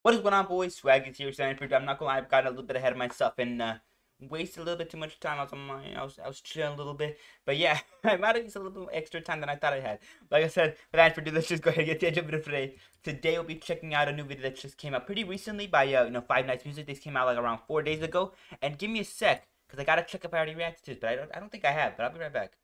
What is going on, boys? Swaggy here, Stanford. I'm not gonna lie, I've gotten a little bit ahead of myself and wasted a little bit too much time. I was chilling a little bit, but yeah, I might have used a little bit extra time than I thought I had. Like I said, without further ado, let's just go ahead and get the edge of it today. Today we'll be checking out a new video that just came out pretty recently by FNAF. This came out like around 4 days ago. And give me a sec, cause I gotta check if I already reacted to it, but I don't think I have. But I'll be right back.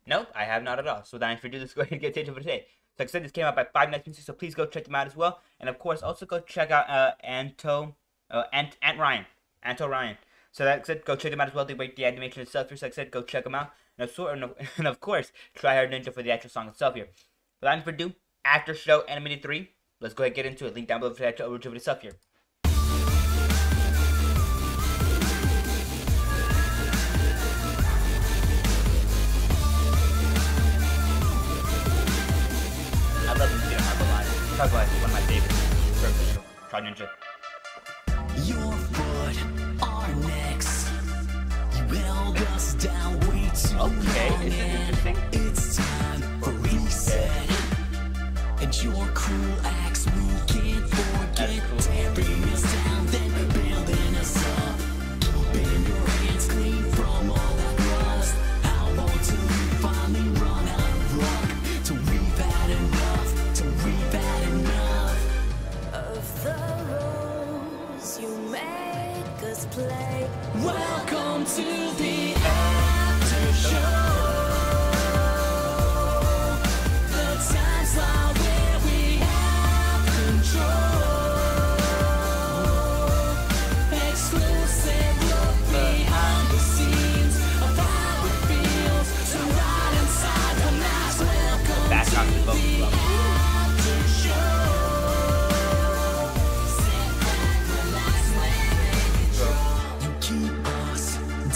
Nope, I have not at all. So without further ado, let's go ahead and get the edge of it today. Like I said, this came out by fivenightsmusic, so please go check them out as well. And of course, also go check out Ant Ryan. Anto Ryan. So like I said, go check them out as well. They break the animation itself here. So like I said, go check them out. And of course, Tryhardninja for the actual song itself here. Without further ado, After Show Animated 3. Let's go ahead and get into it. Link down below for the actual original itself here. I love this video, I'm not gonna lie. Tryhard is one of my favorites. Tryhardninja. Your foot, our necks. You held us down way too long. This is interesting. It's time for reset. And your cruel acts we can't forget. Tearing us down, then building us up. Keeping your hands clean from all that rust. How long till you finally run out of luck? Till we've had enough, till we've had enough of the roles you make us play. Welcome to the after show. The time slot where we have control. Exclusive look behind the scenes of how it feels to ride inside the mask. Welcome Back on the to boat the club. after show. Sit back, relax, we're in control. You keep us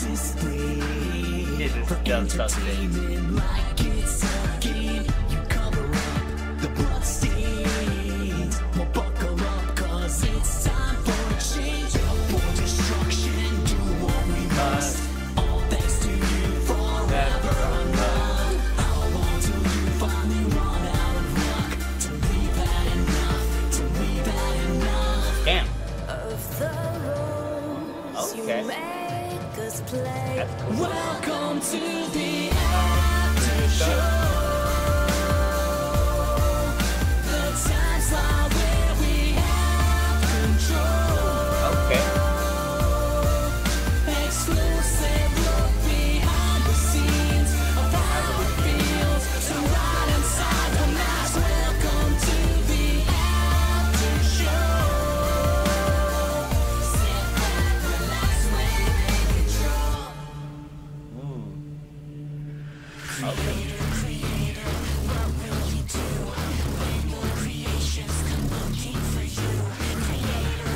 displayed. This is For dumb stuff today. entertainment like it's a game. You cover up the blood stains. Well, buckle up, cause it's time for change. For destruction, do what we must. All thanks to you forever enough. How long till you finally run out of luck? Till we've had enough, till we've had enough Damn. of the roles Okay. you make us play. That's cool. Welcome to the after show. The time slot where we have control. Okay. Exclusive look behind the scenes of how it feels to ride inside the mask. Welcome to the after show. Sit back, relax, we're in control. Okay. Creator, what will you do? When more creations come looking for you. Creator,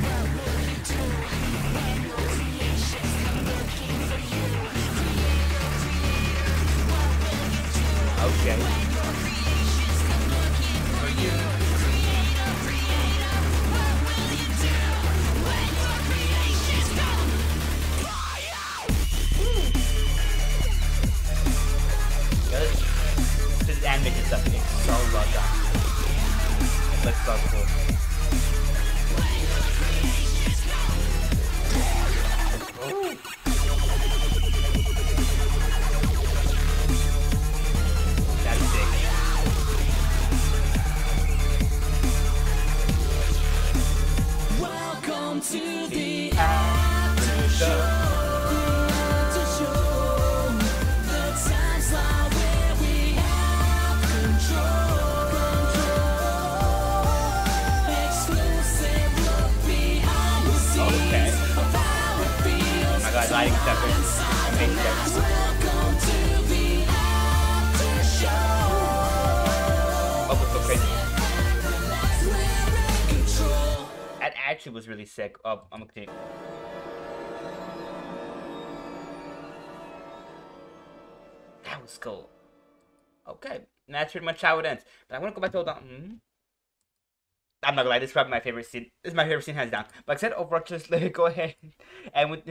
what will you do? When more creations come looking for you. Creator, what will you do? Okay. When more creations come looking for you. Creator, what will you do? When more creations come for you. This animation stuff is so well done. It looks so cool. Ooh. That's sick. Welcome to the after show. The time slot where we have control. Exclusive look behind the scenes Okay. of how it feels. Oh my God, lighting stuff is amazing. Welcome to the after show. Oh, it's so crazy. We're in control. That actually was really sick. Oh, I'm gonna continue. That was cool. Okay, and that's pretty much how it ends. But I want to go back to I'm not gonna lie, this is probably my favorite scene. This is my favorite scene, hands down. But like I said, overall, just let it go ahead and with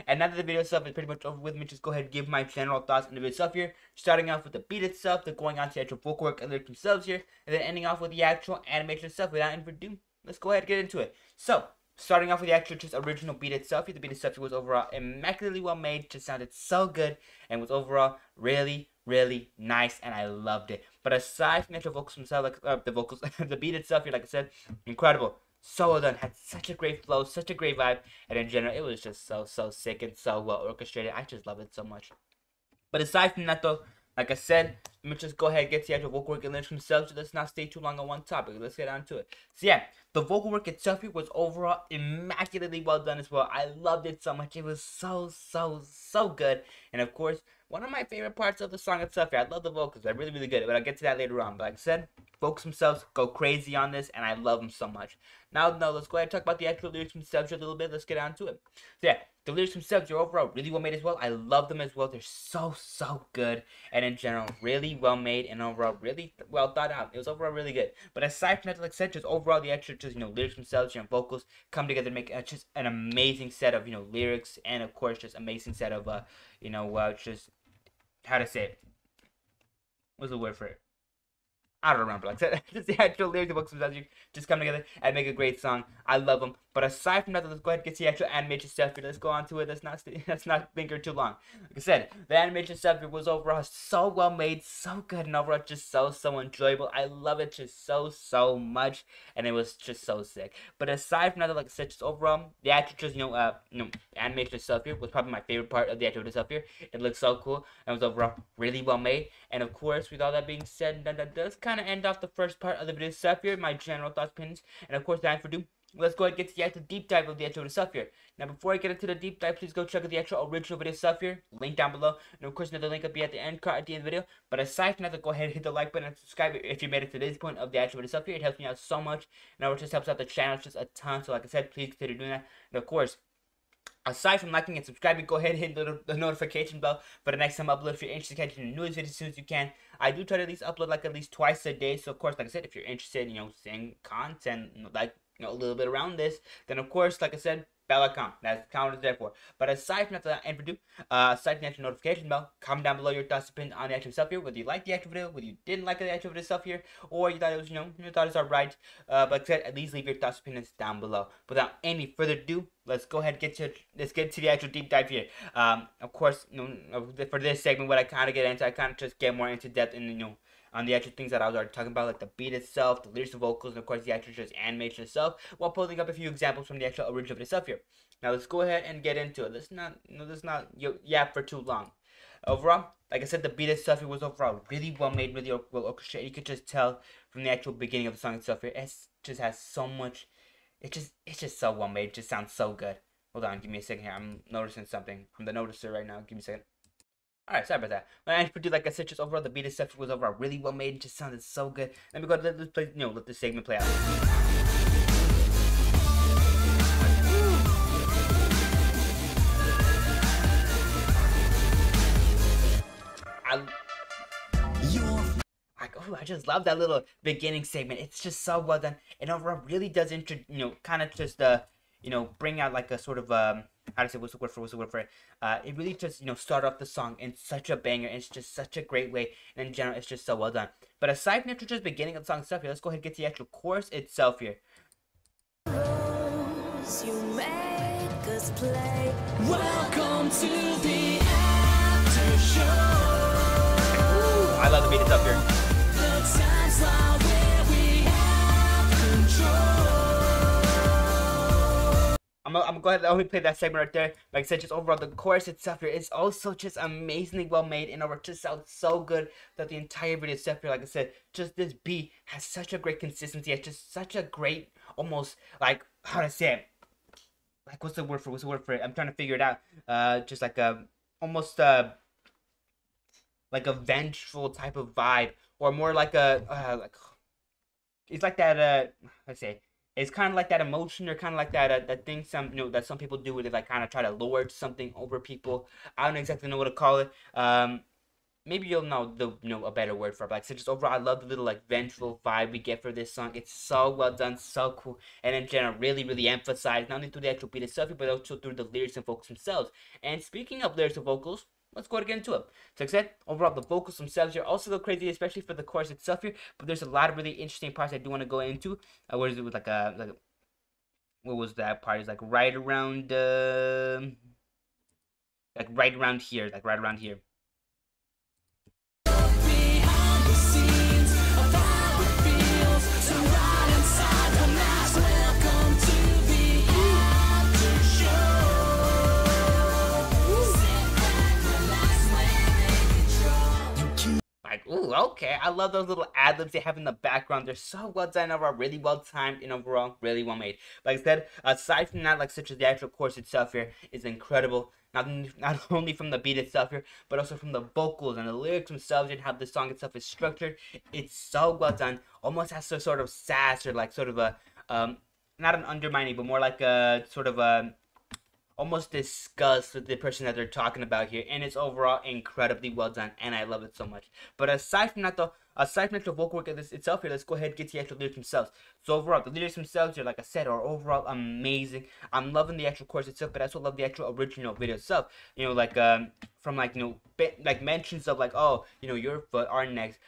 and now that the video itself is pretty much over with me, just go ahead and give my general thoughts on the video itself here. Starting off with the beat itself, then going on to the actual vocal work and lyrics themselves here, and then ending off with the actual animation itself. Without any further ado, let's go ahead and get into it. So, starting off with the actual just original beat itself, the beat itself was overall immaculately well made, just sounded so good, and was overall really nice, and I loved it. But aside from the actual vocals themselves, like the vocals, the beat itself here, like I said, incredible. So well done, had such a great flow, such a great vibe, and in general, it was just so sick and so well orchestrated. I just love it so much. But aside from that though, like I said, let me just go ahead and get to the actual vocal work and lyrics themselves. So let's not stay too long on one topic. Let's get on to it. So yeah, the vocal work itself here was overall immaculately well done as well. I loved it so much. It was so good. And of course, one of my favorite parts of the song itself here. I love the vocals. They're really good. But I'll get to that later on. But like I said, vocals themselves go crazy on this, and I love them so much. Now, let's go ahead and talk about the actual lyrics themselves a little bit. Let's get on to it. So yeah, the lyrics themselves are overall really well made as well. I love them as well. They're so good, and in general, really well made and overall really well thought out. It was overall really good. But aside from that, like I said, just overall the actual just lyrics themselves, vocals come together to make just an amazing set of lyrics, and of course just amazing set of just how to say it. What's the word for it? I don't remember. Like I said, just the actual lyrics, the books, just come together and make a great song. I love them. But aside from that, let's go ahead and get to the actual animation stuff here. Let's go on to it. Let's not linger too long. Like I said, the animation stuff here was overall so well made, so good, and overall just so enjoyable. I love it just so much, and it was just so sick. But aside from that, like I said, just overall, the actual just animation stuff here was probably my favorite part of the actual stuff here. It looked so cool and was overall really well made. And of course, with all that being said, that does kind of end off the first part of the video stuff here, my general thoughts, opinions, and of course, that for do. Let's go ahead and get to the actual deep dive of the actual stuff here. Now, before I get into the deep dive, please go check out the actual original video stuff here. Link down below. And of course, another link will be at the end card at the end of the video. But aside from that, go ahead and hit the like button and subscribe if you made it to this point of the actual video stuff here. It helps me out so much. And it just helps out the channel just a ton. So like I said, please consider doing that. And of course, aside from liking and subscribing, go ahead and hit the notification bell for the next time I upload if you're interested in catching the newest videos as soon as you can. I do try to at least upload at least twice a day. So of course, like I said, if you're interested, seeing content a little bit around this, then of course, like I said, bell icon. That's the count is there for. But aside from that, aside from the actual notification bell, comment down below your thoughts opinions on the actual stuff here. Whether you liked the actual video, whether you didn't like the actual video stuff here, or you thought it was, you thought it was alright. But like I said, at least leave your thoughts opinions down below. Without any further ado, let's go ahead and let's get to the actual deep dive here. Of course, for this segment, what I kind of get into, I kind of just get more into depth in on the actual things that I was already talking about, like the beat itself, the lyrics, the vocals, and of course the actual just animation itself, while pulling up a few examples from the actual original video stuff here. Now let's go ahead and get into it. Let's not yap for too long. Overall, like I said, the beat itself, it was overall really well made, really well orchestrated. You could just tell from the actual beginning of the song itself here, it just has so much. It's just so well made. It just sounds so good. Hold on, give me a second here. I'm noticing something. I'm the noticer right now. Give me a second. Alright, sorry about that. But like I said, just overall the beat itself was overall really well made. It just sounded so good. Let me go let's play, let this segment play out. I just love that little beginning segment. It's just so well done, and overall really does kind of just bring out like a sort of how to say, what's the word for it? It really just start off the song in such a banger. It's just such a great way, and in general, it's just so well done. But aside from the just beginning of the song itself here, let's go ahead and get to the actual chorus itself here. You make us play. Welcome to the after show. I love the beat itself here. The times are where we have control. I'm gonna go ahead and only play that segment right there. Like I said, just overall the chorus itself here is also just amazingly well made, and it just sounds so good that the entire video itself here, like I said, just this beat has such a great consistency. It's just such a great, almost like, how to say it, like what's the word for it? I'm trying to figure it out. Just like a almost like a vengeful type of vibe, or more like a like, it's like that let's say, it's kind of like that emotion, or kind of like that that thing that some people do, where they like kind of try to lord something over people. I don't exactly know what to call it. maybe you'll know the a better word for it. But like, so just overall, I love the little like vengeful vibe we get for this song. It's so well done, so cool, and in general, really emphasized not only through the actual beat itself, but also through the lyrics and vocals themselves. And speaking of lyrics and vocals, let's go ahead and get into it. So like I said, overall, the vocals themselves here also go crazy, especially for the chorus itself here. But there's a lot of really interesting parts I do want to go into. What is it with like a what was that part? It's like right around right around here, like right around here. Behind the scenes of how it feels, so right inside the mask. Welcome to the after show. Sit back, relax, we're in control. Like, ooh, okay. I love those little ad-libs they have in the background. They're so well done overall, really well timed, and overall, really well made. Like I said, aside from that, like such as the actual chorus itself here is incredible. Not only from the beat itself here, but also from the vocals and the lyrics themselves and how the song itself is structured. It's so well done. Almost has a sort of sass or like sort of a, not an undermining, but more like a sort of a, almost disgust with the person that they're talking about here, and it's overall incredibly well done, and I love it so much. But aside from that though, aside from the vocal work of this itself here, let's go ahead and get to the actual lyrics themselves. So overall, the lyrics themselves here, like I said, are overall amazing. I'm loving the actual chorus itself, but I also love the actual original video itself. You know, like from like like mentions of like, oh, your foot, our necks,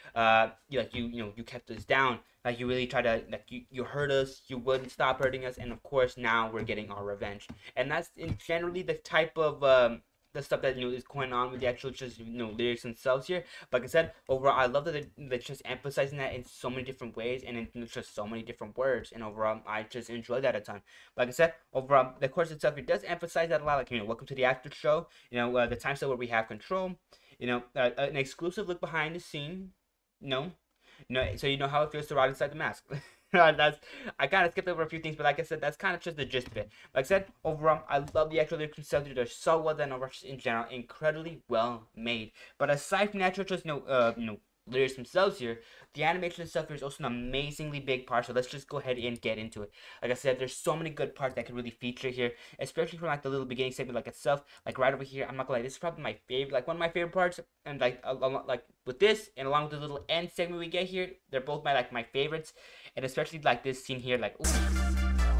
you kept us down. Like you really try to, like you hurt us, you wouldn't stop hurting us, and of course now we're getting our revenge. And that's generally the type of the stuff that is going on with the actual just lyrics themselves here. But like I said, overall I love that they're just emphasizing that in so many different ways and in just so many different words. And overall I just enjoy that a ton. But like I said, overall the chorus itself, it does emphasize that a lot. Like welcome to the after show. The time still where we have control. An exclusive look behind the scene. So you know how it feels to ride inside the mask. I kind of skipped over a few things, but like I said, that's kind of just the gist of it. Like I said, overall, I love the actual lyrics themselves. They're so well done, overall, in general, incredibly well made. But aside from the actual just lyrics themselves here, the animation itself here is also an amazingly big part. So let's just go ahead and get into it. Like I said, there's so many good parts that could really feature here, especially from like the little beginning segment like itself. Like right over here, I'm not gonna lie, this is probably my favorite, like one of my favorite parts. And like with this and along with the little end segment we get here, they're both my favorites. And especially like this scene here, like, ooh.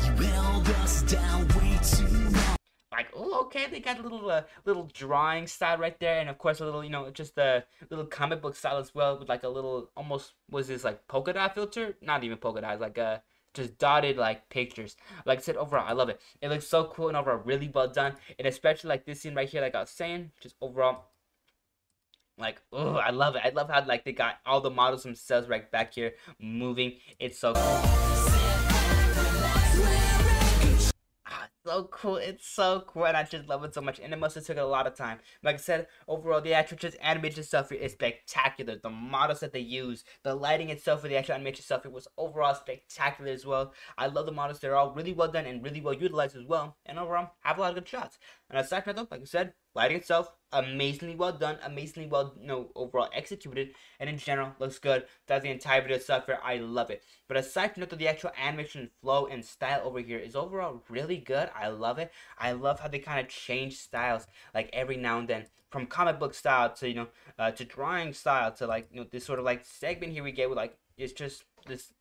You held us down way too long. Like, oh, okay, they got a little drawing style right there, and of course a little, just a little comic book style as well, with like a little, almost, was this like polka dot filter? Not even polka dots, like just dotted like pictures. Like I said, overall, I love it. It looks so cool and overall really well done, and especially like this scene right here, like I was saying, just overall, like, oh, I love it. I love how like they got all the models themselves right back here moving. It's so cool. So cool, it's so cool, and I just love it so much, and it must have took a lot of time. Like I said, overall, the actual just animation stuff here is spectacular. The models that they use, the lighting itself for the actual animation stuff, it was overall spectacular as well. I love the models. They're all really well done and really well utilized as well, and overall, have a lot of good shots. And aside from that, like I said, lighting itself, amazingly well done, amazingly well, overall executed, and in general, looks good. That's the entire video itself here. I love it. But aside from that, the actual animation flow and style over here is overall really good. I love it. I love how they kind of change styles, like every now and then, from comic book style to to drawing style to like this sort of like segment here we get with like it's just this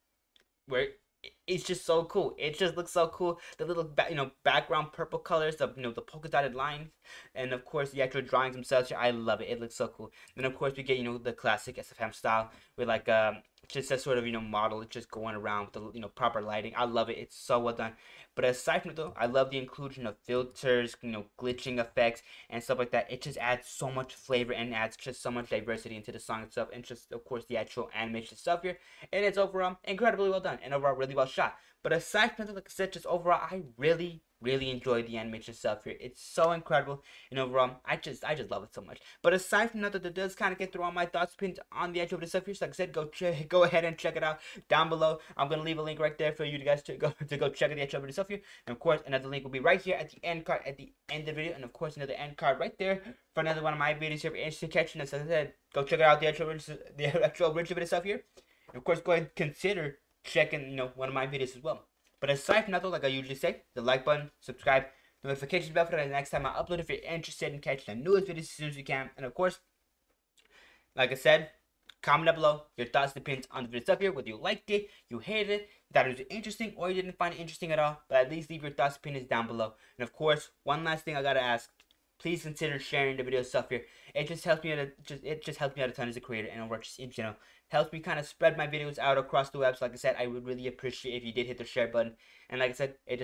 where it's just so cool. It just looks so cool. The little background purple colors, the the polka dotted lines, and of course the actual drawings themselves. I love it. It looks so cool. Then of course we get the classic SFM style with like just a sort of model. It's just going around with the proper lighting. I love it. It's so well done. But aside from it though, I love the inclusion of filters, glitching effects and stuff like that. It just adds so much flavor and adds just so much diversity into the song itself, and just of course the actual animation stuff here. And it's overall incredibly well done and overall really well shot. But aside from that, like I said, just overall, I really enjoyed the animation stuff here. It's so incredible, and overall, I just love it so much. But aside from that, that does kind of get through all my thoughts pinned on the actual video stuff here. So like I said, go ahead and check it out down below. I'm gonna leave a link right there for you guys to go check out the actual video stuff here. And of course, another link will be right here at the end card at the end of the video, and of course another end card right there for another one of my videos here for instant catching. As I said, go check out the actual original video stuff here. And of course, go ahead and consider checking one of my videos as well. But aside from that though, like I usually say, the like button, subscribe, notification bell for the next time I upload if you're interested in catching the newest videos as soon as you can. And of course, like I said, comment down below your thoughts and opinions on the video stuff here, whether you liked it, you hated it, thought it was interesting, or you didn't find it interesting at all. But at least leave your thoughts and opinions down below. And of course, one last thing I gotta ask. Please consider sharing the video stuff here. It just helps me out. It just helps me out a ton as a creator, and it works. Helps me kind of spread my videos out across the web. So like I said, I would really appreciate if you did hit the share button. And like I said, it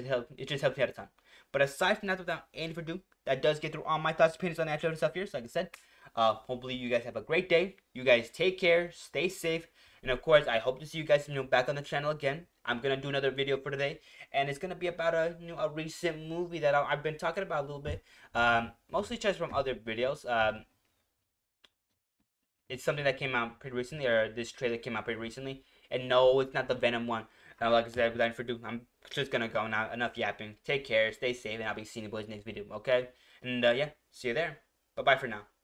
just helps me out a ton. But aside from that, without any further ado, that does get through all my thoughts and opinions on the episode and stuff here. So like I said, hopefully you guys have a great day. You guys take care, stay safe, and of course, I hope to see you guys back on the channel again. I'm gonna do another video for today, and it's gonna be about a recent movie that I've been talking about a little bit, mostly just from other videos. It's something that came out pretty recently, or this trailer came out pretty recently. And no, it's not the Venom one. Like I said, without further ado, I'm just gonna go now. Enough yapping. Take care, stay safe, and I'll be seeing you boys next video. Okay? And yeah, see you there. Bye bye for now.